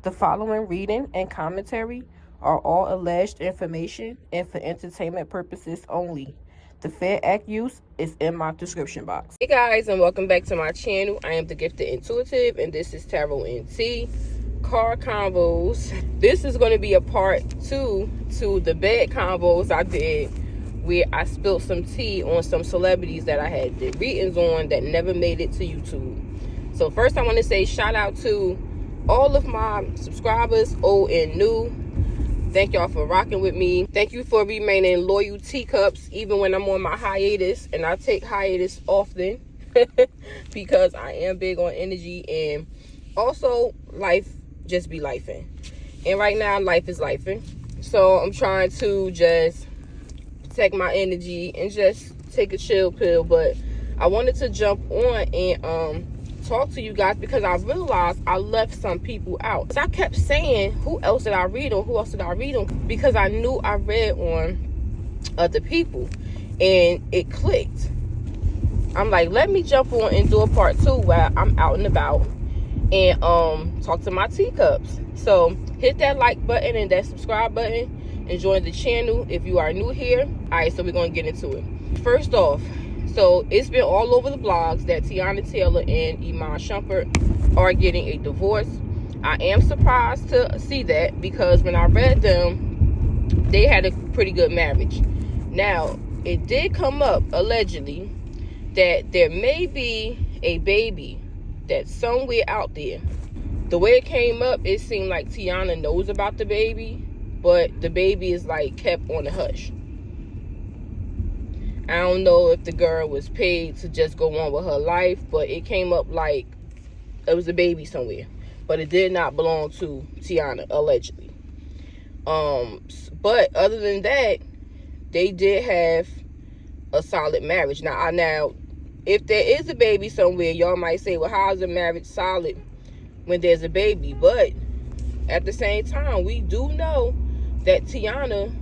The following reading and commentary are all alleged information and for entertainment purposes only. The fair act use is in my description box. Hey guys, and welcome back to my channel. I am the Gifted Intuitive, and this is Tarot NT Card Convos. This is going to be a part 2 to the bed convos I did, where I spilled some tea on some celebrities that I had did readings on that never made it to YouTube. So first I want to say shout out to all of my subscribers, old and new. Thank y'all for rocking with me. Thank you for remaining loyal teacups even when I'm on my hiatus, and I take hiatus often because I am big on energy, and also life just be lifing. And right now life is lifing. So I'm trying to just protect my energy and just take a chill pill. But I wanted to jump on and talk to you guys because I realized I left some people out. So I kept saying, who else did I read on? Who else did I read on? Because I knew I read on other people, and it clicked. I'm like, let me jump on and do a part 2 where I'm out and about and talk to my teacups. So hit that like button and that subscribe button and join the channel if you are new here. All right, so we're gonna get into it. First off, so it's been all over the blogs that Tiana Taylor and Iman Shumpert are getting a divorce. I am surprised to see that because when I read them, they had a pretty good marriage. Now, it did come up allegedly that there may be a baby that's somewhere out there. The way it came up, it seemed like Tiana knows about the baby, but the baby is like kept on the hush. I don't know if the girl was paid to just go on with her life, but it came up like it was a baby somewhere. But it did not belong to Tiana, allegedly. But other than that, they did have a solid marriage. Now, if there is a baby somewhere, y'all might say, well, how is a marriage solid when there's a baby? But at the same time, we do know that Tiana,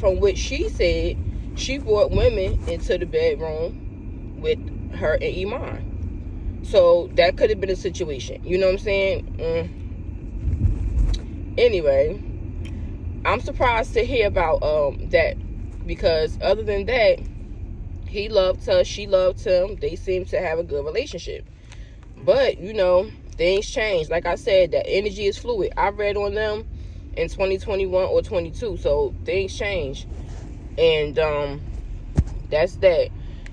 from what she said, she brought women into the bedroom with her and Iman. So that could have been a situation. You know what I'm saying? Anyway, I'm surprised to hear about that, because other than that, he loved her, she loved him. They seem to have a good relationship. But, you know, things change. Like I said, that energy is fluid. I read on them in 2021 or 22. So things change. And that's that.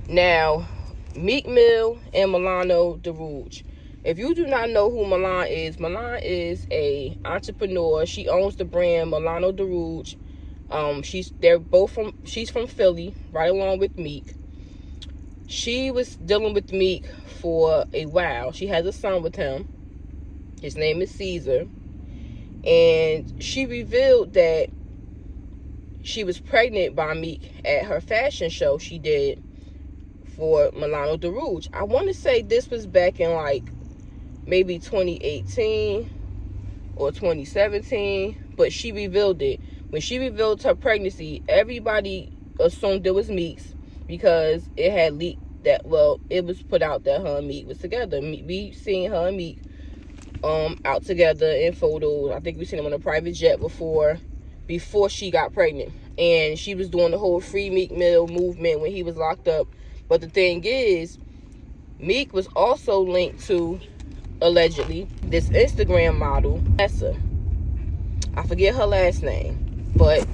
Now, Meek Mill and Milano DeRouge. If you do not know who Milan is a entrepreneur. She owns the brand Milano DeRouge. She's from Philly, right along with Meek. She was dealing with Meek for a while. She has a son with him. His name is Caesar. And she revealed that she was pregnant by Meek at her fashion show she did for Milano DeRouge. I want to say this was back in like maybe 2018 or 2017, but she revealed it. When she revealed her pregnancy, everybody assumed it was Meek's because it had leaked that, well, it was put out that her and Meek was together. We seen her and Meek out together in photos. I think we seen them on a private jet before she got pregnant. And she was doing the whole Free Meek Mill movement when he was locked up. But the thing is, Meek was also linked to, allegedly, this Instagram model, Vanessa. I forget her last name. But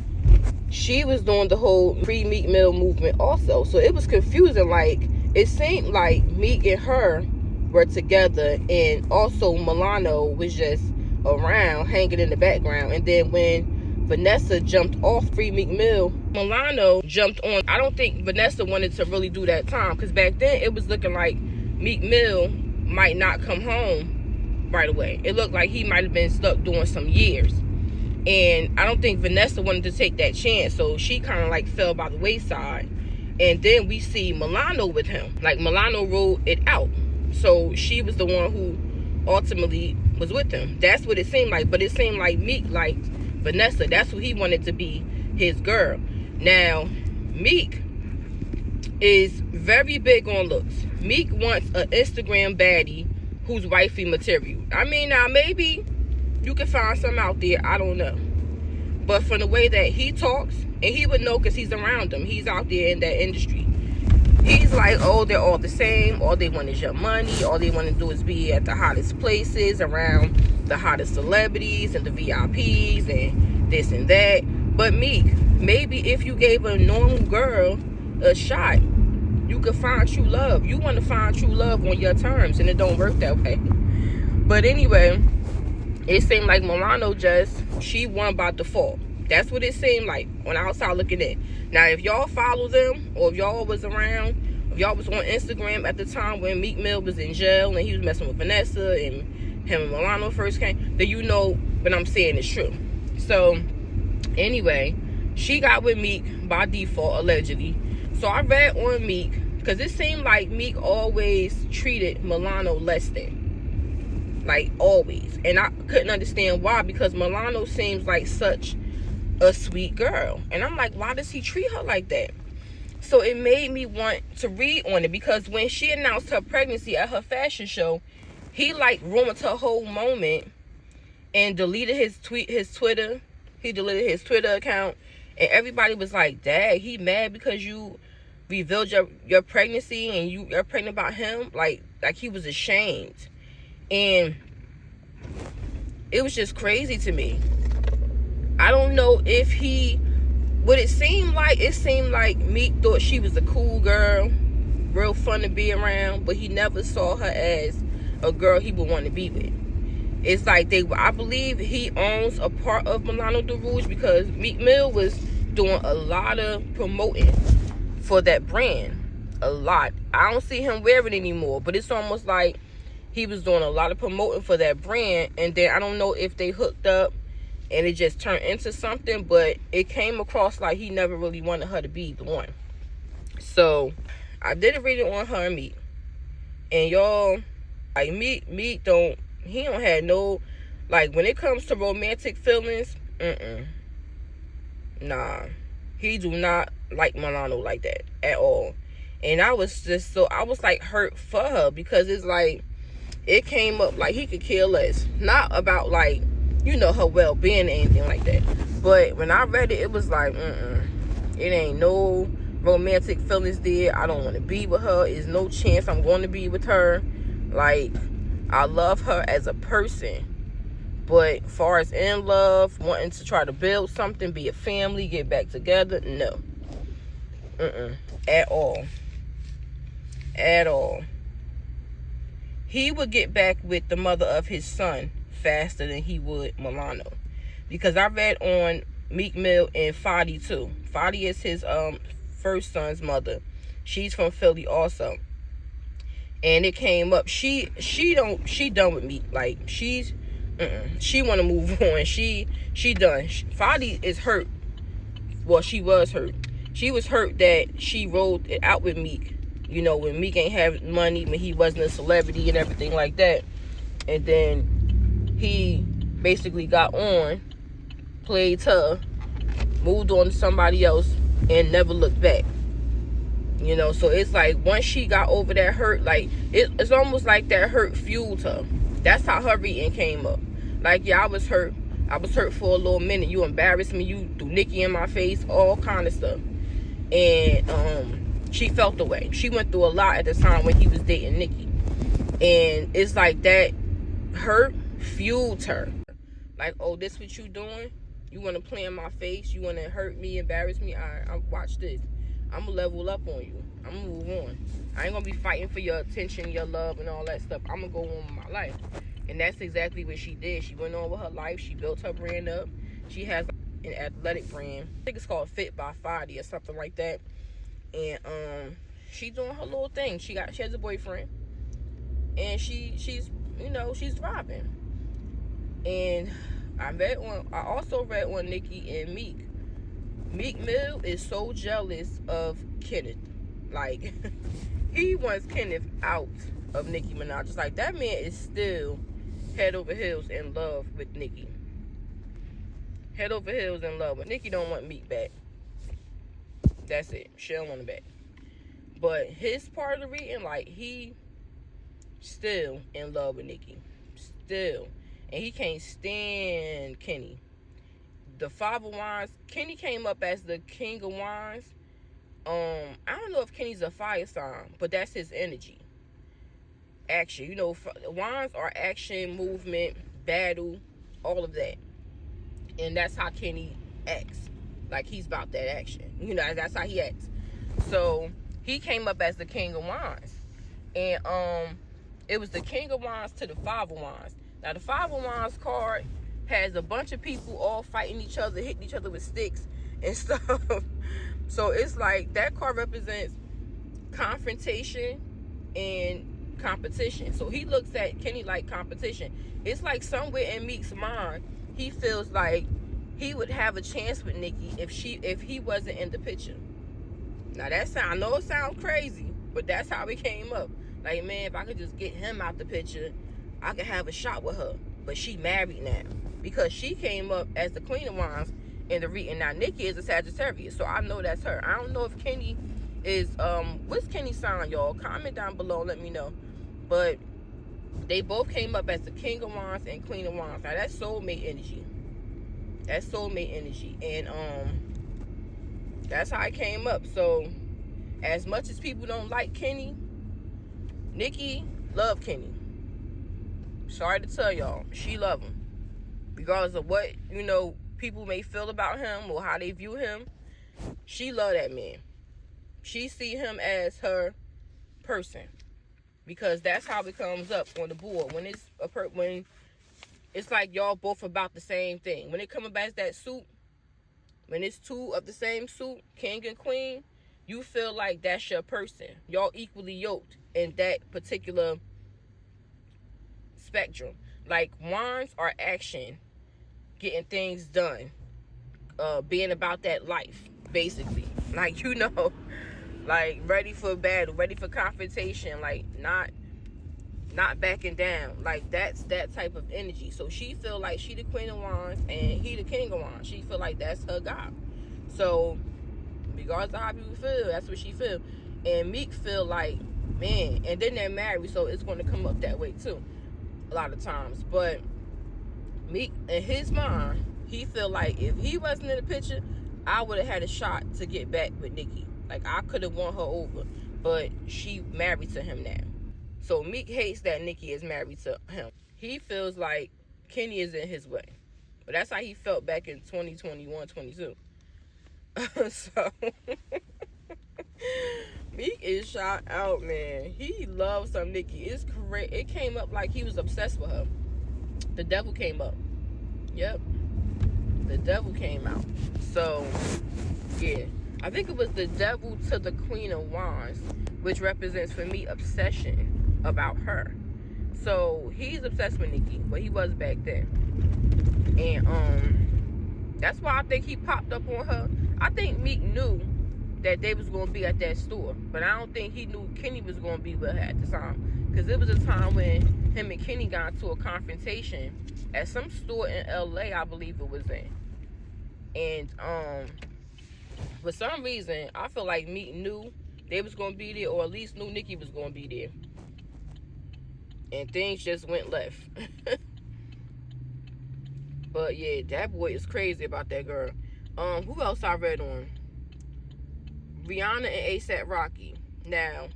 she was doing the whole Free Meek Mill movement also. So it was confusing. Like, it seemed like Meek and her were together, and also Milano was just around, hanging in the background. And then when Vanessa jumped off Free Meek Mill, Milano jumped on. I don't think Vanessa wanted to really do that time, because back then it was looking like Meek Mill might not come home right away. It looked like he might have been stuck doing some years. And I don't think Vanessa wanted to take that chance, so she kind of like fell by the wayside. And then we see Milano with him. Like, Milano ruled it out. So she was the one who ultimately was with him. That's what it seemed like. But it seemed like Meek liked Vanessa. That's who he wanted to be his girl. Now, Meek is very big on looks. Meek wants an Instagram baddie who's wifey material. I mean, now maybe You can find some out there, I don't know. But from the way that he talks, and he would know because he's around them, he's out there in that industry. He's like, oh, they're all the same. All they want is your money. All they want to do is be at the hottest places, around the hottest celebrities and the VIPs and this and that. But Meek, maybe if you gave a normal girl a shot, you could find true love. You want to find true love on your terms, and it don't work that way. But anyway, it seemed like Milano she won by default. That's what it seemed like on the outside looking in. Now, if y'all follow them, or if y'all was around, if y'all was on Instagram at the time when Meek Mill was in jail and he was messing with Vanessa and him and Milano first came, then you know what I'm saying is true. So, anyway, she got with Meek by default, allegedly. So I read on Meek, because it seemed like Meek always treated Milano less than. Like, always. And I couldn't understand why, because Milano seems like such a sweet girl. And I'm like, why does he treat her like that? So it made me want to read on it, because when she announced her pregnancy at her fashion show, he like ruined her whole moment and deleted his Twitter. He deleted his Twitter account, and everybody was like, dad, he mad because you revealed your pregnancy and you're pregnant about him. Like he was ashamed. And it was just crazy to me. I don't know if what it seemed like Meek thought she was a cool girl, real fun to be around, but he never saw her as a girl he would want to be with. It's like I believe he owns a part of Milano the Rouge, because Meek Mill was doing a lot of promoting for that brand. A lot. I don't see him wearing it anymore, but it's almost like he was doing a lot of promoting for that brand, and then I don't know if they hooked up and it just turned into something, but it came across like he never really wanted her to be the one. So I did read it on her and Meek, and y'all, like Meek don't have no, like, when it comes to romantic feelings, nah, he do not like Milano like that at all. And I was like hurt for her, because it's like it came up like he could care less, not about like, you know, her well-being or anything like that. But when I read it, it was like, it ain't no romantic feelings there. I don't want to be with her. There's no chance I'm going to be with her. Like, I love her as a person, but as far as in love, wanting to try to build something, be a family, get back together, no. At all. At all. He would get back with the mother of his son faster than he would Milano, because I read on Meek Mill and Fadi too. Fadi is his first son's mother. She's from Philly also, and it came up she done with Meek. Like, she want to move on. She done. Fadi is hurt. Well, she was hurt. She was hurt that she rolled it out with Meek, you know, when Meek ain't have money, when he wasn't a celebrity and everything like that. And then he basically got on, played her, moved on to somebody else, and never looked back. You know, so it's like once she got over that hurt, like it's almost like that hurt fueled her. That's how her reading came up. Like, yeah, I was hurt for a little minute. You embarrassed me. You threw Nicki in my face, all kind of stuff. And she felt the way. She went through a lot at the time when he was dating Nicki. And it's like that hurt fueled her. Like, oh, this what you doing? You want to play in my face? You want to hurt me, embarrass me? I watch this. I'm going to level up on you. I'm going to move on. I ain't going to be fighting for your attention, your love, and all that stuff. I'm going to go on with my life. And that's exactly what she did. She went on with her life. She built her brand up. She has an athletic brand. I think it's called Fit by Fadi or something like that. And she doing her little thing. She has a boyfriend. And she's thriving. And I also read on Nicki and Meek. Meek Mill is so jealous of Kenneth. Like, he wants Kenneth out of Nicki Minaj. It's like, that man is still head over heels in love with Nicki. Head over heels in love. But Nicki don't want Meek back. That's it. She don't want him back. But his part of the reading, like, he still in love with Nicki. Still. and he can't stand Kenny. The Five of Wands, Kenny came up as the King of Wands. I don't know if Kenny's a fire sign, but that's his energy. Action, you know, wands are action, movement, battle, all of that. And that's how Kenny acts. Like, he's about that action. You know, that's how he acts. So he came up as the King of Wands. And it was the King of Wands to the Five of Wands. Now, the Five of Wands card has a bunch of people all fighting each other, hitting each other with sticks and stuff. So it's like that card represents confrontation and competition. So he looks at Kenny like competition. It's like somewhere in Meek's mind, he feels like he would have a chance with Nikki if he wasn't in the picture. Now I know it sounds crazy, but that's how it came up. Like, man, if I could just get him out the picture, I could have a shot with her. But she married now because she came up as the Queen of Wands in the reading. Now Nikki is a Sagittarius, so I know that's her. I don't know if Kenny is what's Kenny's sign, y'all? Comment down below, let me know. But they both came up as the King of Wands and Queen of Wands. Now that's soulmate energy. That's soulmate energy. And that's how it came up. So as much as people don't like Kenny, Nikki love Kenny. Sorry to tell y'all, she love him. Regardless of what, you know, people may feel about him or how they view him, she love that man. She see him as her person, because that's how it comes up on the board. When it's when it's like y'all both about the same thing. When it comes back that suit, when it's two of the same suit, king and queen, you feel like that's your person. Y'all equally yoked in that particular spectrum. Like, wands are action, getting things done, being about that life, basically. Like, you know, like ready for battle, ready for confrontation, like not backing down. Like, that's that type of energy. So she feel like she the Queen of Wands and he the King of Wands. She feel like that's her guy. So regardless of how people feel, that's what she feel. And Meek feel like, man, and then they're married, so it's going to come up that way too a lot of times. But Meek, in his mind, he feel like if he wasn't in the picture, I would have had a shot to get back with Nikki. Like, I could have won her over, but she married to him now. So Meek hates that Nikki is married to him. He feels like Kenny is in his way. But that's how he felt back in 2021, 22. So Meek is shot out, man. He loves some Nikki. It's great. It came up like he was obsessed with her. The devil came up. Yep. The devil came out. So, yeah. I think it was the devil to the Queen of Wands, which represents for me obsession about her. So he's obsessed with Nikki, but he was back then. And that's why I think he popped up on her. I think Meek knew that they was going to be at that store, but I don't think he knew Kenny was going to be with her at the time, because it was a time when him and Kenny got into a confrontation at some store in LA, I believe it was in. And for some reason, I feel like Meek knew they was going to be there, or at least knew Nikki was going to be there, and things just went left. But yeah, that boy is crazy about that girl. Who else I read on? Rihanna and A$AP Rocky. Now,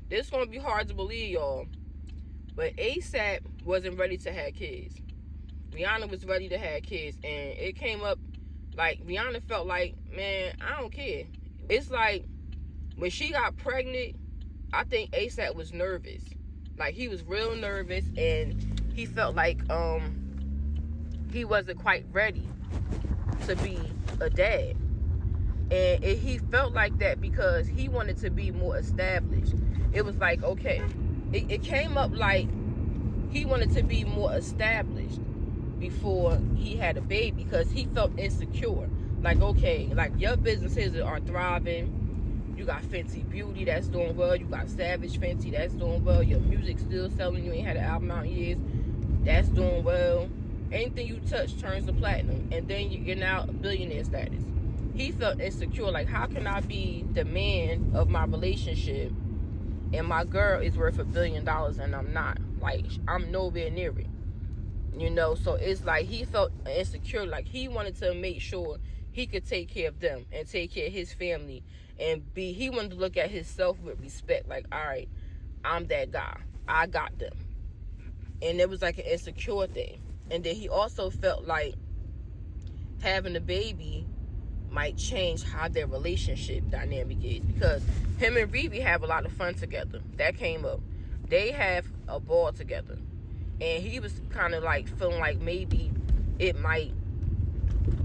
this is going to be hard to believe, y'all, but A$AP wasn't ready to have kids. Rihanna was ready to have kids, and it came up like Rihanna felt like, man, I don't care. It's like when she got pregnant, I think A$AP was nervous. Like, he was real nervous, and he felt like he wasn't quite ready to be a dad. And he felt like that because he wanted to be more established. It was like, okay, it came up like he wanted to be more established before he had a baby, because he felt insecure. Like, okay, like, your businesses are thriving. You got Fenty Beauty that's doing well. You got Savage Fenty that's doing well. Your music's still selling. You ain't had an album out in years. That's doing well. Anything you touch turns to platinum. And then you're now a billionaire status. He felt insecure. Like, how can I be the man of my relationship and my girl is worth $1 billion and I'm not? Like, I'm nowhere near it. You know, so it's like he felt insecure. Like he wanted to make sure he could take care of them and take care of his family, and he wanted to look at himself with respect. Like, all right, I'm that guy. I got them. And it was like an insecure thing. And then he also felt like having a baby might change how their relationship dynamic is, because him and Riri have a lot of fun together. That came up. They have a ball together. And he was kind of like feeling like maybe it might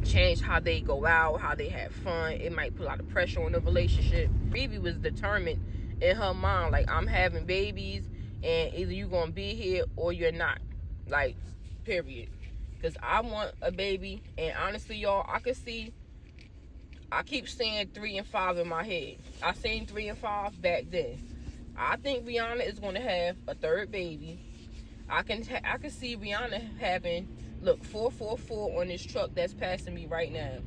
change how they go out, how they have fun. It might put a lot of pressure on the relationship. Riri was determined in her mind, like, I'm having babies, and either you're going to be here or you're not. Like, period. Because I want a baby, and honestly, y'all, I keep saying 3 and 5 in my head. I seen 3 and 5 back then. I think Rihanna is going to have a 3rd baby. I can see Rihanna having, look, 444 on this truck that's passing me right now.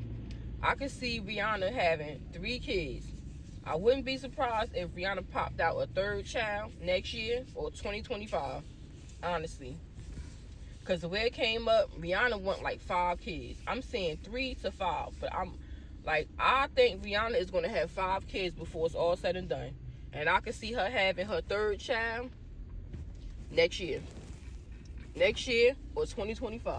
I can see Rihanna having 3 kids. I wouldn't be surprised if Rihanna popped out a 3rd child next year or 2025, honestly. Because the way it came up, Rihanna want like 5 kids. I'm saying 3 to 5, but I think Rihanna is going to have 5 kids before it's all said and done. And I can see her having her 3rd child next year. Next year or 2025.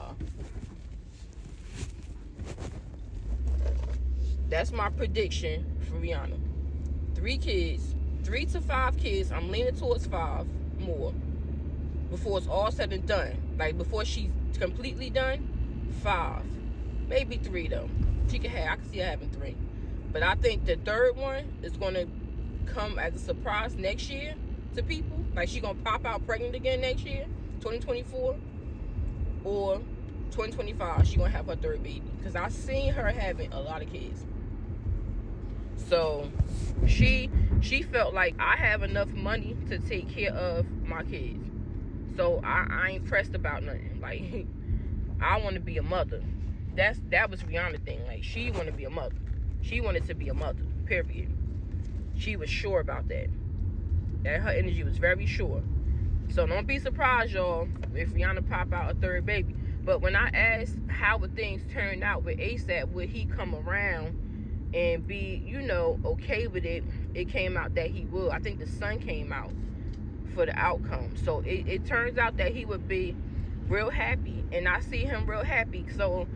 That's my prediction for Rihanna. 3 kids. 3 to 5 kids. I'm leaning towards 5 more. Before it's all said and done. Like, before she's completely done, 5. Maybe 3, though. I can see her having 3. But I think the 3rd one is going to come as a surprise next year to people. Like, she's going to pop out pregnant again next year, 2024. Or 2025, she's going to have her 3rd baby. Because I seen her having a lot of kids. So, she felt like I have enough money to take care of my kids. So I ain't pressed about nothing. Like, I want to be a mother. That was Rihanna's thing. Like, she wanted to be a mother. She wanted to be a mother. Period. She was sure about that. That her energy was very sure. So don't be surprised, y'all, if Rihanna pop out a 3rd baby. But when I asked how would things turn out with ASAP, would he come around and be, okay with it? It came out that he would. I think the sun came out for the outcome. So it turns out that he would be real happy, and I see him real happy. So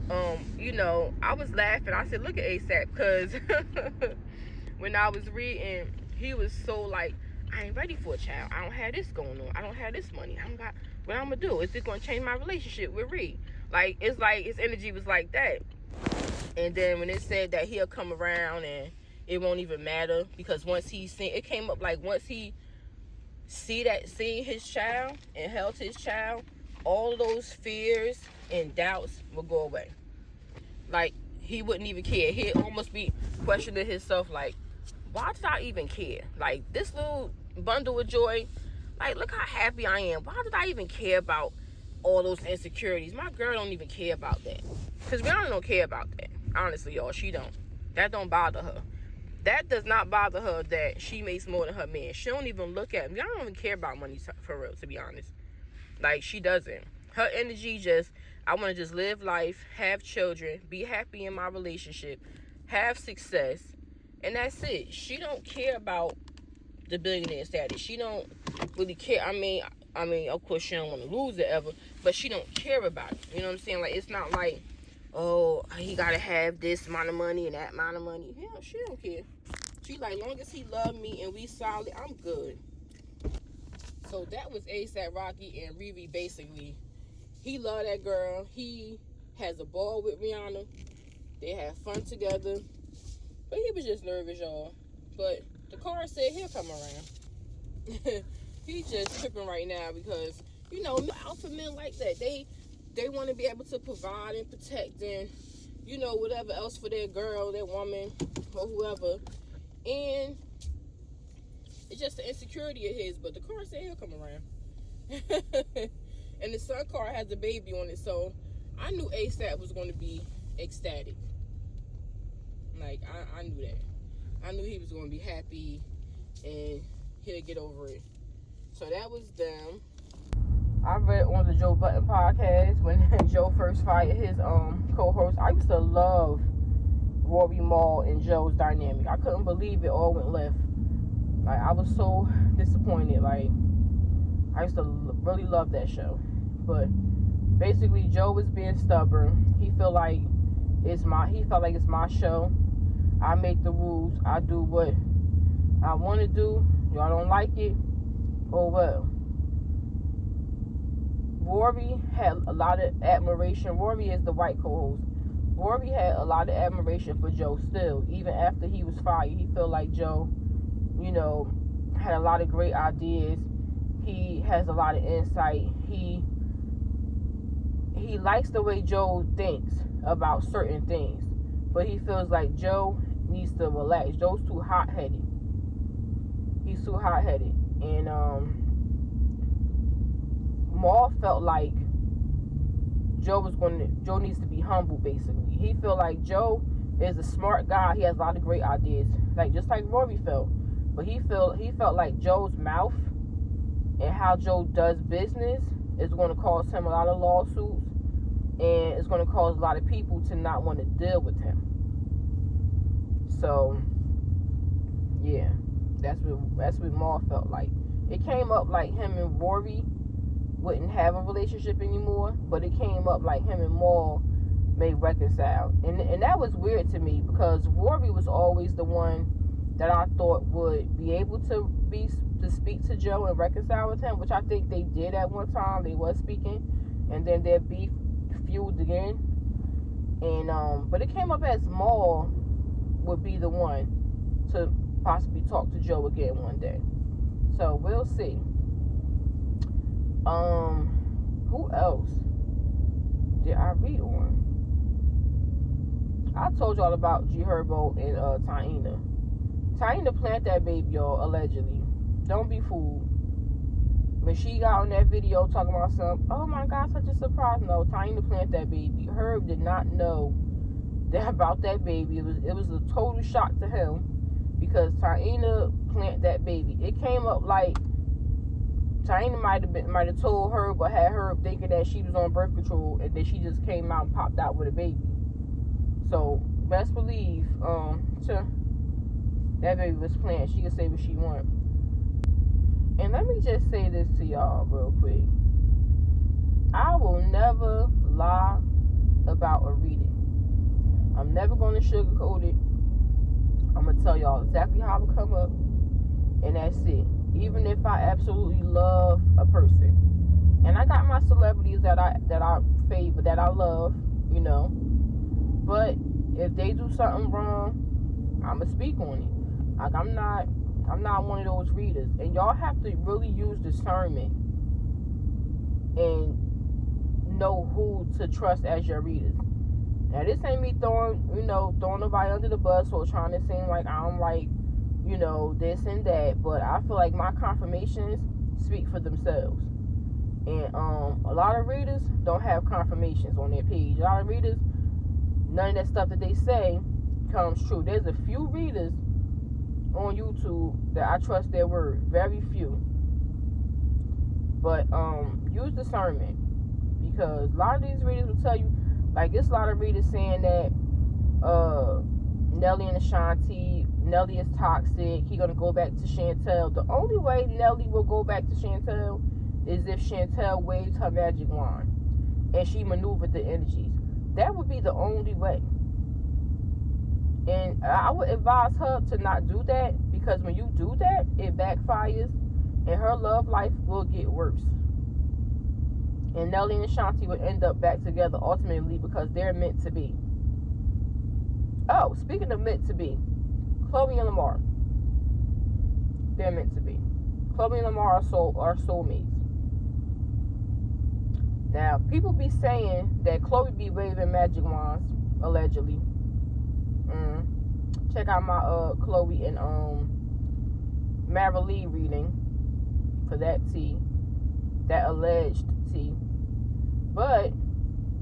I was laughing. I said, look at ASAP, because when I was reading, he was so like, I ain't ready for a child. I don't have this going on. I don't have this money. What I'm gonna do? Is it gonna change my relationship with Reed? Like, it's like his energy was like that. And then when it said that he'll come around and it won't even matter, because once he seen, it came up like once he seen his child and held his child, all of those fears and doubts will go away. Like, he wouldn't even care. He'd almost be questioning himself, like, why did I even care? Like, this little bundle of joy, like, look how happy I am. Why did I even care about all those insecurities? My girl don't even care about that. Because Rihanna don't care about that. Honestly, y'all, she don't. That don't bother her. That does not bother her that she makes more than her man. She don't even look at him. Y'all don't even care about money, for real, to be honest. Like, she doesn't. Her energy just, I want to just live life, have children, be happy in my relationship, have success, and that's it. She don't care about the billionaire status. She don't really care. I mean, of course, she don't want to lose it ever, but she don't care about it. You know what I'm saying? Like, it's not like, oh, he got to have this amount of money and that amount of money. Hell, she don't care. She like, long as he love me and we solid, I'm good. So that was ASAP Rocky and Riri. Basically, he love that girl. He has a ball with Rihanna. They have fun together. But he was just nervous, y'all. But the card said he'll come around. He's just tripping right now because, alpha men like that. They want to be able to provide and protect and, whatever else for their girl, their woman, or whoever. And it's just the insecurity of his. But the card said he'll come around. And the sun card has a baby on it. So I knew ASAP was going to be ecstatic. Like, I knew that. I knew he was going to be happy and he'll get over it. So that was them. I read on the Joe Budden podcast when Joe first fired his co-host. I used to love Rory Mal and Joe's dynamic. I couldn't believe it all went left. Like, I was so disappointed. Like, I used to really love that show. But basically, Joe was being stubborn. He felt like it's my show. I make the rules. I do what I want to do. Y'all don't like it? Oh well. Rory had a lot of admiration. Rory is the white co-host. Rory had a lot of admiration for Joe still. Even after he was fired, he felt like Joe, had a lot of great ideas. He has a lot of insight. He likes the way Joe thinks about certain things. But he feels like Joe needs to relax. Joe's too hot-headed. He's too hot-headed. And Maul felt like Joe needs to be humble, basically. He felt like Joe is a smart guy. He has a lot of great ideas. Just like Rory felt. But he felt like Joe's mouth and how Joe does business is going to cause him a lot of lawsuits, and it's going to cause a lot of people to not want to deal with him. So, yeah, that's what Maul felt like. It came up like him and Rory wouldn't have a relationship anymore, but it came up like him and Maul may reconcile, and that was weird to me because Rory was always the one that I thought would be able to speak to Joe and reconcile with him, which I think they did at one time. They was speaking, and then their beef fueled again. And but it came up as Maul would be the one to possibly talk to Joe again one day. So we'll see. Who else did I read on? I told y'all about G Herbo and Taina. Taina planted that baby, y'all, allegedly. Don't be fooled. When she got on that video talking about something, oh my God, such a surprise. No, Taina planted that baby. Herb did not know about that baby. It was a total shock to him because Taina planted that baby. It came up like Taina might have told Herb or had Herb thinking that she was on birth control, and then she just came out and popped out with a baby. So best believe that baby was planned. She can say what she wants. And let me just say this to y'all real quick. I will never lie about a reading. I'm never going to sugarcoat it. I'm going to tell y'all exactly how it come up, and that's it. Even if I absolutely love a person. And I got my celebrities that I favor, that I love, But if they do something wrong, I'ma speak on it. Like, I'm not one of those readers. And y'all have to really use discernment and know who to trust as your readers. Now, this ain't me throwing nobody under the bus or trying to seem like I'm like, this and that. But I feel like my confirmations speak for themselves. And a lot of readers don't have confirmations on their page. A lot of readers, none of that stuff that they say comes true. There's a few readers on YouTube that I trust their word. Very few. But use discernment, because a lot of these readers will tell you, like, there's a lot of readers saying that Nelly and Ashanti, Nelly is toxic, he gonna go back to Chantel. The only way Nelly will go back to Chantel is if Chantel waves her magic wand and she maneuvered the energies. That would be the only way. And I would advise her to not do that, because when you do that, it backfires and her love life will get worse. And Nelly and Ashanti would end up back together ultimately because they're meant to be. Oh, speaking of meant to be, Chloe and Lamar. They're meant to be. Chloe and Lamar are soulmates. Now, people be saying that Chloe be waving magic wands, allegedly. Check out my Chloe and Mara Lee reading for that tea, that alleged tea. But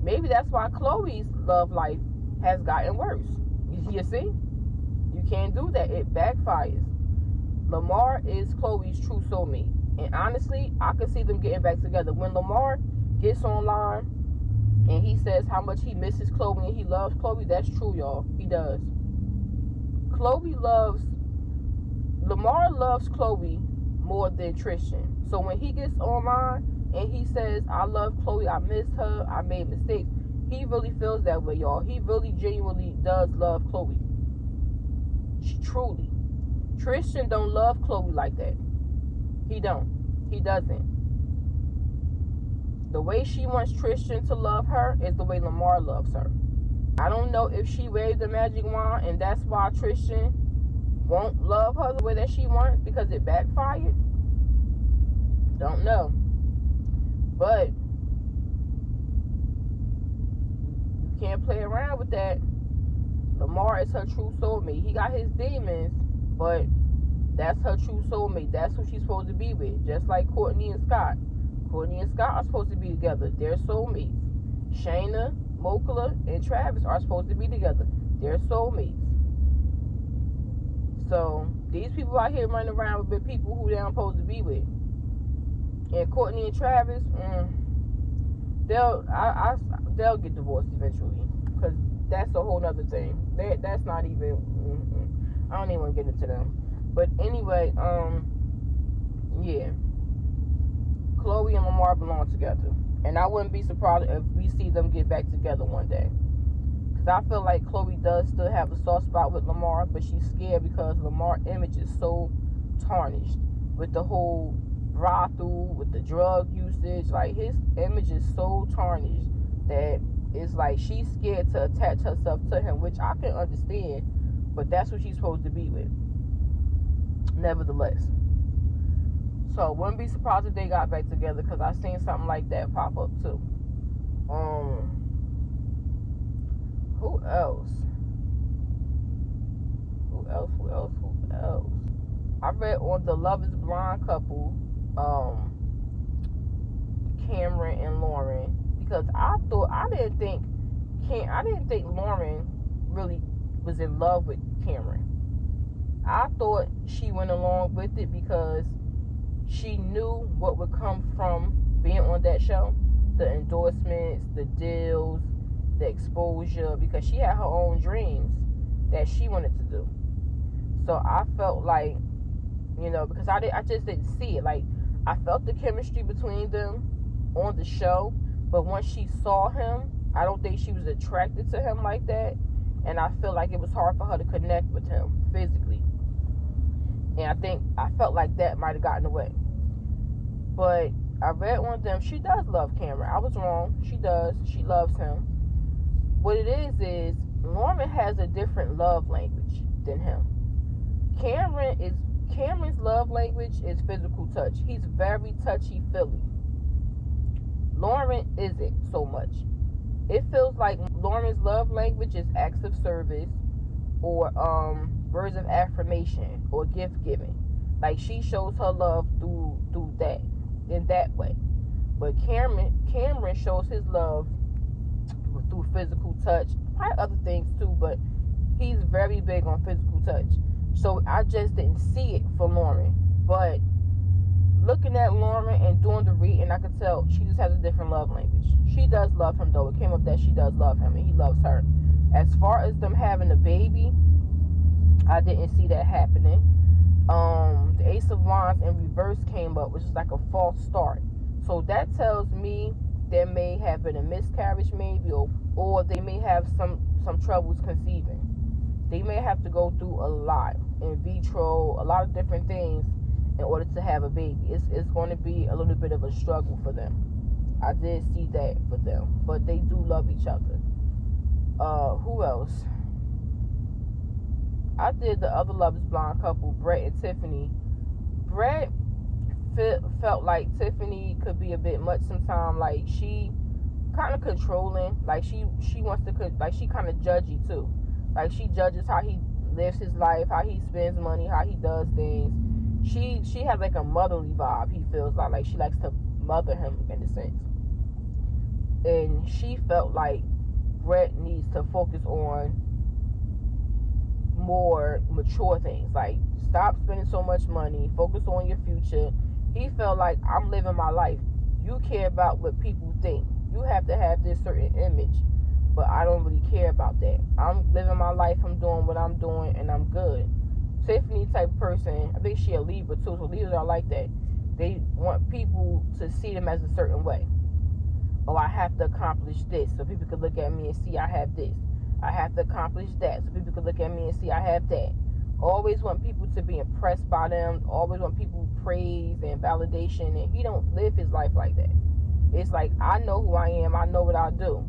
maybe that's why Chloe's love life has gotten worse. You see? You can't do that. It backfires. Lamar is Chloe's true soulmate. And honestly, I could see them getting back together. When Lamar gets online and he says how much he misses Chloe and he loves Chloe, that's true, y'all. He does. Lamar loves Chloe more than Tristan. So when he gets online and he says, I love Chloe, I miss her, I made mistakes, he really feels that way, y'all. He really genuinely does love Chloe. Truly. Tristan don't love Chloe like that. He don't. He doesn't. The way she wants Tristan to love her is the way Lamar loves her. I don't know if she waved the magic wand and that's why Tristan won't love her the way that she wants because it backfired. Don't know. But you can't play around with that. Lamar is her true soulmate. He got his demons, but that's her true soulmate. That's who she's supposed to be with. Just like Courtney and Scott. Courtney and Scott are supposed to be together. They're soulmates. Shayna, Mokla, and Travis are supposed to be together. They're soulmates. So these people out here running around with people who they're supposed to be with. And Courtney and Travis, they'll get divorced eventually, because that's a whole nother thing. That's not even. I don't even want to get into them. But anyway, yeah. Chloe and Lamar belong together, and I wouldn't be surprised if we see them get back together one day. Because I feel like Chloe does still have a soft spot with Lamar, but she's scared because Lamar's image is so tarnished with the whole brothel, with the drug usage. Like, his image is so tarnished that it's like she's scared to attach herself to him, which I can understand, but that's what she's supposed to be with. Nevertheless. So, wouldn't be surprised if they got back together, because I seen something like that pop up too. Who else? Who else? I read on the Love is Blind couple, Cameron and Lauren, because I didn't think Lauren really was in love with Cameron. I thought she went along with it because she knew what would come from being on that show. The endorsements, the deals, the exposure, because she had her own dreams that she wanted to do. So I felt like, because I just didn't see it. Like, I felt the chemistry between them on the show, but once she saw him, I don't think she was attracted to him like that, and I feel like it was hard for her to connect with him physically. And I felt like that might have gotten away. But I read on them, she does love Cameron. I was wrong. She does. She loves him. What it is Norman has a different love language than him. Cameron's love language is physical touch. He's very touchy-feely. Lauren isn't so much. It feels like Lauren's love language is acts of service, or words of affirmation, or gift giving. Like, she shows her love through that, in that way. But Cameron shows his love through physical touch, probably other things too, but he's very big on physical touch. So I just didn't see it for Lauren. But looking at Lauren and doing the reading, I could tell she just has a different love language. She does love him, though. It came up that she does love him and he loves her. As far as them having a baby, I didn't see that happening. The Ace of Wands in reverse came up, which is like a false start. So that tells me there may have been a miscarriage, maybe, or they may have some troubles conceiving. They may have to go through a lot, in vitro, a lot of different things in order to have a baby. It's going to be a little bit of a struggle for them. I did see that for them, but they do love each other. Who else? I did the other Love is Blind couple, Brett and Tiffany. Brett felt like Tiffany could be a bit much sometimes. Like, she kind of controlling. Like, she wants to, like, she kind of judgy too. Like, she judges how he lives his life, how he spends money, how he does things. She has like a motherly vibe, he feels like she likes to mother him in a sense. And she felt like Brett needs to focus on more mature things. Like, stop spending so much money, focus on your future. He felt like, I'm living my life. You care about what people think. You have to have this certain image. But I don't really care about that. I'm living my life. I'm doing what I'm doing, and I'm good. Tiffany type person, I think she a Libra too. So Libras are like that. They want people to see them as a certain way. Oh, I have to accomplish this so people can look at me and see I have this. I have to accomplish that so people can look at me and see I have that. Always want people to be impressed by them. Always want people praise and validation. And he don't live his life like that. It's like, I know who I am. I know what I do.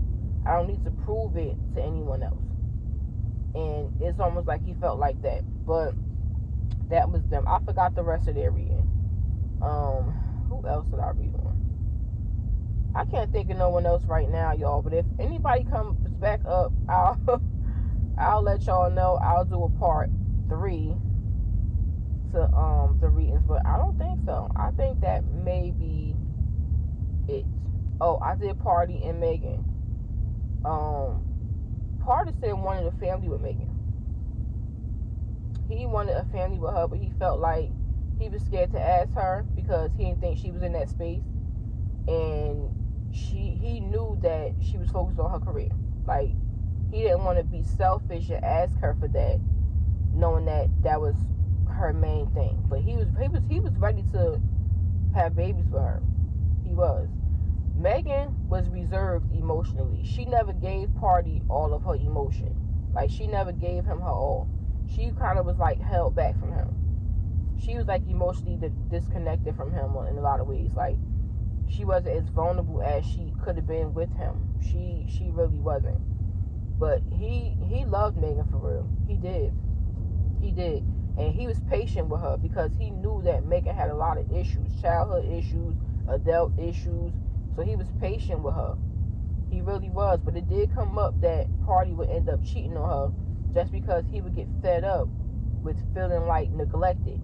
I don't need to prove it to anyone else. And it's almost like he felt like that. But that was them. I forgot the rest of their reading. Who else did I read on? I can't think of no one else right now, y'all. But if anybody comes back up, I'll let y'all know. I'll do a part 3 to the readings. But I don't think so. I think that may be it. Oh, I did Party and Megan. Party said wanted a family with Megan. He wanted a family with her, but he felt like he was scared to ask her because he didn't think she was in that space. And he knew that she was focused on her career. Like, he didn't want to be selfish and ask her for that, knowing that that was her main thing. But he was ready to have babies with her. He was. Megan was reserved emotionally. She never gave Party all of her emotion. Like, she never gave him her all. She kind of was like held back from him. She was like emotionally disconnected from him in a lot of ways. Like, she wasn't as vulnerable as she could have been with him. She really wasn't. But he loved Megan for real. He did. And he was patient with her because he knew that Megan had a lot of issues, childhood issues, adult issues. So he was patient with her. He really was. But it did come up that Party would end up cheating on her just because he would get fed up with feeling like neglected.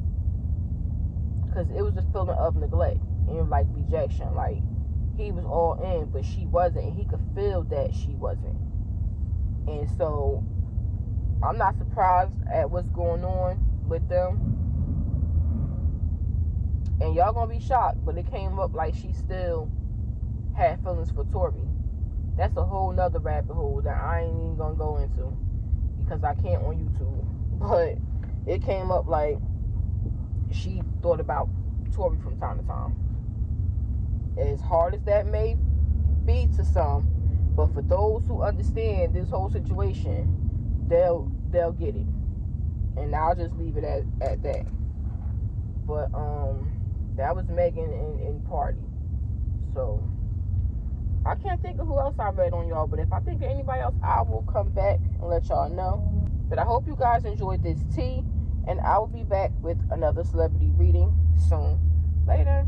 Because it was a feeling of neglect and like rejection. Like, he was all in, but she wasn't. And he could feel that she wasn't. And so I'm not surprised at what's going on with them. And y'all gonna be shocked, but it came up like she still had feelings for Tori. That's a whole nother rabbit hole that I ain't even gonna go into because I can't on YouTube. But it came up like she thought about Tori from time to time. As hard as that may be to some, but for those who understand this whole situation, they'll get it. And I'll just leave it at that. But that was Megan and Party. So I can't think of who else I read on y'all, but if I think of anybody else, I will come back and let y'all know. But I hope you guys enjoyed this tea, and I will be back with another celebrity reading soon. Later.